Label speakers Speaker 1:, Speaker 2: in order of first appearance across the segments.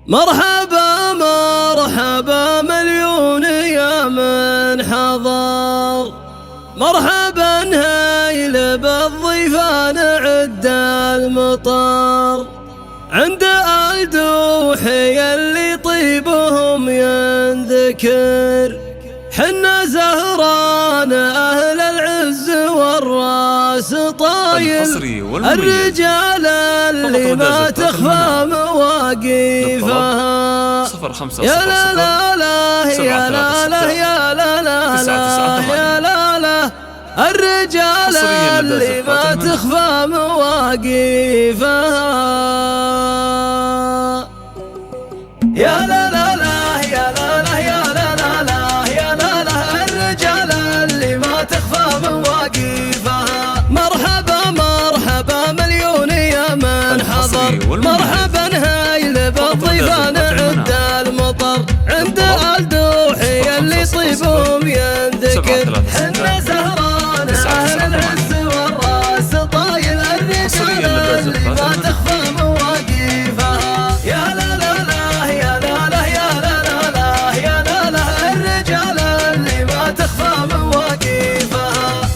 Speaker 1: مرحبا مرحبا مليون يا من حضر، مرحبا هايل بالضيفان عد المطر، عند الدوحي اللي طيبهم ينذكر، حنا زهران أهل العز والراس طايل، الرجال اللي ما تخفى مواقفها، يا لا لا لا يا لا لا يا لا لا يا لا لا، الرجال اللي ما تخفى مواقفها، يا لا لا لا يا لا لا يا لا لا لا يا لا لا، الرجال اللي ما تخفى مواقفها. مرحبا مرحبا مليون يا من حضر، مرحبا هايل بالضيفان عند المطر، عند الدوحي اللي طيبهم ينذكر، حنا زهران أهل العز والراس طايل، الرجال اللي ما تخفى مواقفها، يا لا لا لا يا لا لا يا لا لا لا يا لا لا، الرجال اللي ما تخفى مواقفها.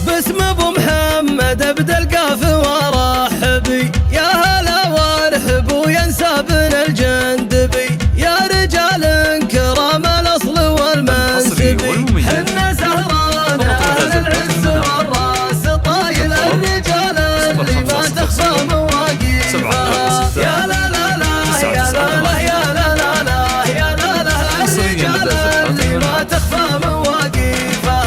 Speaker 1: باسم ابو محمد ابدا القاف ورحبي، يا هلا وارحبوا ينسابنا الجندبي، يا رجال كرام الاصل والمنسبي، حنا زهران اهل العز والراس طايل، الرجال اللي ما تخفى مواقفها، يا لا لا لا يا لا لا يا لا لا لا يا لا لا، الرجال اللي ما تخفى مواقفها.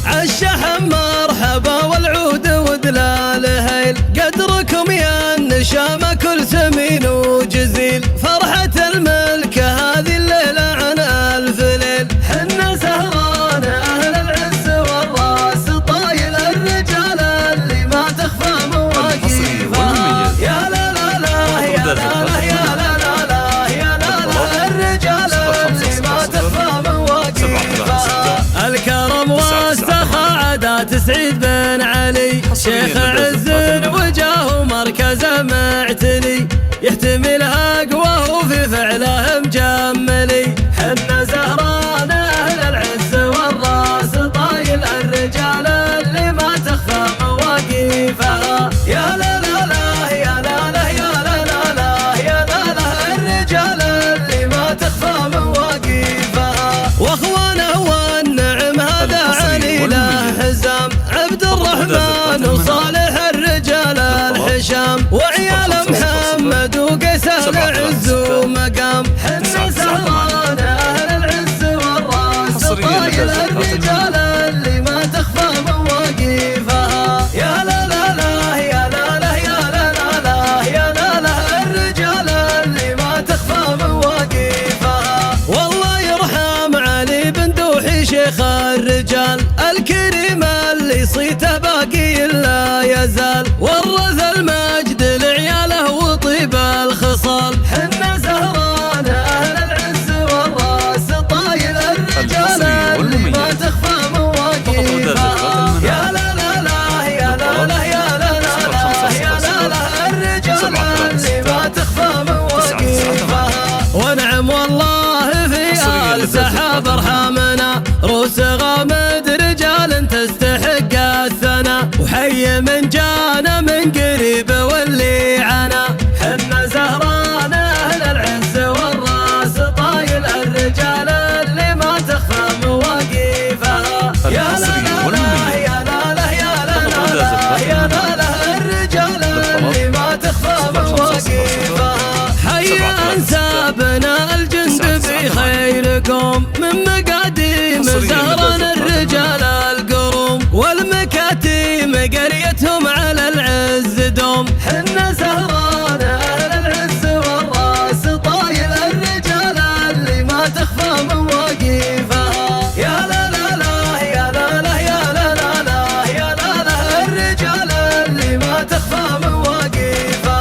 Speaker 1: عالشحم مرحبا والعود ودلال هيل، قدركم يا النشامة كل سمين وجزيل، فرحة الملكة هذه الليلة عن ألف ليل، حنا زهران أهل العز والراس طايل، الرجال اللي ما تخفى مواقفها، يا لا لا لا يا لا لا يا لا لا لا يا لا لا، الرجال اللي ما تخفى مواقفها. الكرم والسخاء عادات سعيد بن علي، شيخ عز وجاه مركزه معتلي، يحتملها قواه وفي فعله مجملي، حنا زهران اهل العز والراس طايل، الرجال اللي ما تخفى مواقفها، يا لا لا لا يا لا لا يا لا لا لا يا لا لا، الرجال اللي ما تخفى مواقفها. واخوانه والنعم هذا علي له حزام، عبد الرحمن وصالح الرجال الحشام، وعيال محمد وقيس العز ومقام، حنا زهران اهل العز والراس طايل، الرجال اللي ما تخفى مواقفها، يا لا لا لا يا لا لا يا لا لا لا يا لا لا، الرجال اللي ما تخفى مواقفها. والله يرحم علي بن دوحي شيخ الرجال الكريم اللي صيته باقي لا يزال، ورث المجد لعياله وطيب الخصال، حنا زهران اهل العز والراس طايل، الرجال اللي ما تخفى مواقفها، يا لا لا لا يا لا لا يا لا لا لا يا لا لا، الرجال اللي ما تخفى مواقفها. ونعم والله في السحاب ارحمنا، روس غامد رجال تستحق الثنا، وحي من جانا من قريب واللي عنا، حنا زهران اهل العز والراس طايل، الرجال اللي ما تخفى مواقفها، يا لا لا لا يا لا لا يا لا لا لا يا لا لا، الرجال اللي ما تخفى مواقفها. حيا انسابنا الجندبي خيركم، من مقاديم زهران الرجال القروم، والمكاتيم قريتهم على العز دوم، حنا زهران اهل العز والراس طايل، الرجال اللي ما تخفى مواقفها، يا لا لا لا يا لا لا يا لا لا لا يا لا لا، الرجال اللي ما تخفى مواقفها.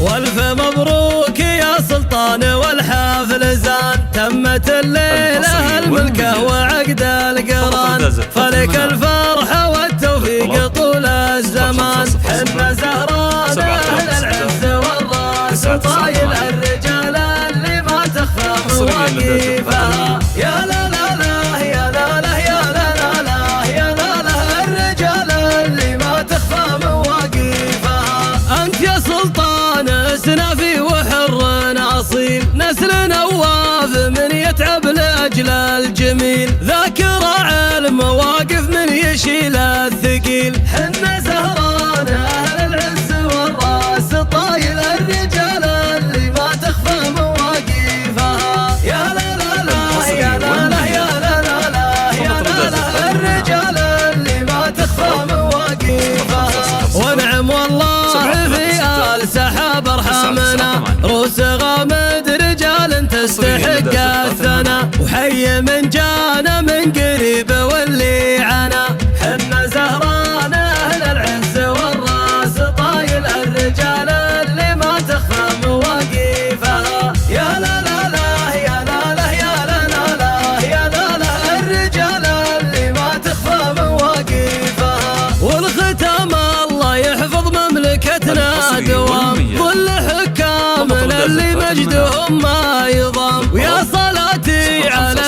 Speaker 1: والف مبروك يا سلطان والحفل زان، تمت الليله الملكه وعقد القران، فلك الفرحه والتوفيق طول الزمان، حنا زهران اهل العز والراس طايل، الرجال اللي ما تخفى مواقفها. يا لا لا لا يا لا لا يا لا لا لا يا لا لا الرجال اللي ما تخفى مواقفها. أنت يا سلطان اسنافي وحر أصيل، نسل نواف من يتعب لأجل الجميل، ذاكر المواقف من يشيل الثقيل. حنا زهران أهل العز والراس طايل، الرجال اللي ما تخفى مواقفها. يا لا لا لا يا لا لا يا لا لا لا يا لا لا الرجال اللي ما تخفى مواقفها. ونعم والله في آل سحاب ارحمنا، روس غامد رجال تستحق الثنا، وحي من جانا من قريب واللي عنا. حنا زهران أهل العز والراس طايل، الرجال اللي ما تخفى مواقفها. يا لا لا لا يا لا لا يا لا لا لا يا لا لا الرجال اللي ما تخفى مواقفها. والختام الله يحفظ مملكتنا دوام، كل حكامنا اللي مجدهم ما يضام. ويا صلاتي على